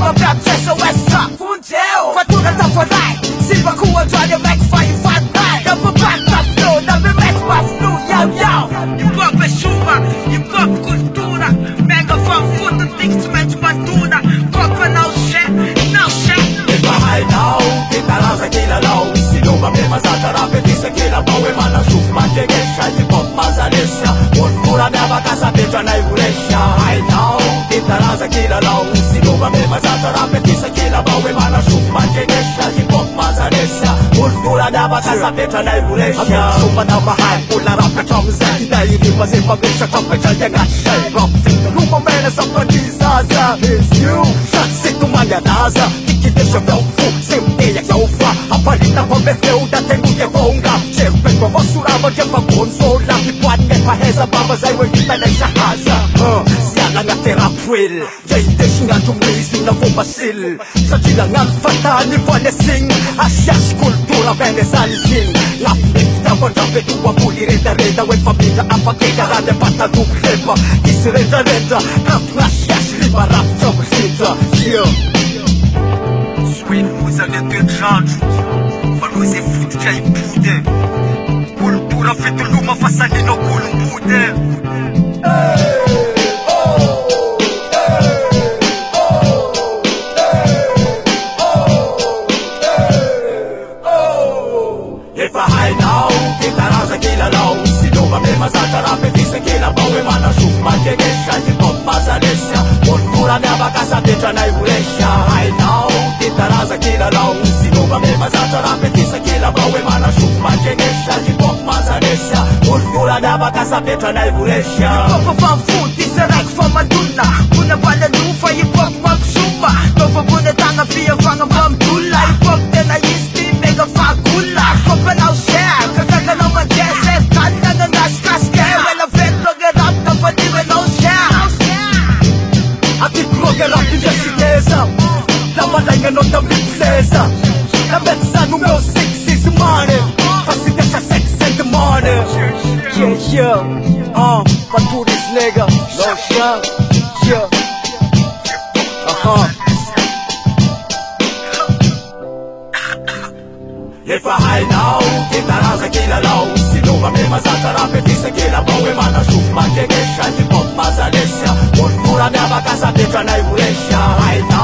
mampiatro SOS Fondeo Fatura ta faray Silva koa Jodiac fahifadray Nampabatta flow Namimety maflo Yao Hip-hop é chuva, hip-hop cultura Mega fanfuta, tem que se mete banduna Copa não xé, não xé Ipahay now, kitaraza kilalaw Sinuba may masatarapin di sa kilabaw Mana shuf manjegesha, hip-hop mazalesya Kultura na makasapitra na iuresya Hay now, kitaraza kilalaw Sinuba may masatarapin di sa kilabaw Mana shuf manjegesha, hip-hop mazalesya Kultura na makasapitra na iuresya Sumpa na mahay, pula rap na chomzay Dahil mazin mabisya kapay yagashay Rock thing, lumamena sa panizaza It's you, shots itumangyanaza Kikidesha velfu, simteyak yaufa Apalita pamefeu, datenguye vonga Chepe kwa vasurama, jefa konsola Hipwat me paheza, baba zay wengita na shahaza Siya nga terapwil Jaidesh nga tumisin na fumasil Sa jilangan fatani vanesing Asyash kultura venesalsing Laflifta vandrape tuwa muli reda We familja apakega rade patanuk heba Kisi reda Kap nga asyash riba rap chomsita Yeah Swinguza netejanju Faluze futka ipude Kultura fetuluma fasanino kulumbude Ipahay now, kitaraza kilalaw Sinuba may masatarapin di sa kilabaw Mana shuf manjegesha, hip-hop mazalesya Kultura na makasapitra na iuresya Hay now, kitaraza kilalaw Sinuba may masatarapin di sa kilabaw Mana shuf manjegesha, hip-hop mazalesya Kultura na makasapitra na iuresya Hip-hop fanfut, isarak famaduna Kuna pala lufa, hip-hop magsuma Nova buna tanga via vanga bambula Hip-hop tena yisti, mega fagula Kopa now share, kakagalaw majese Kanda na naskaske, wala vetlo gerap Kapadiwe no share Ati kroger rap din jasikeza Namalangan o damlipleza Nametsa no meu sexy money Fasidesha sex and the money Yeah, Fatura's nigga No shot, yeah Ipahay now, kitaraza kilalaw Sinuba may masatarapin di sa kilabaw Mana shuf manjegesha, hip-hop mazalesya Kultura na makasapitra na iuresya Hay now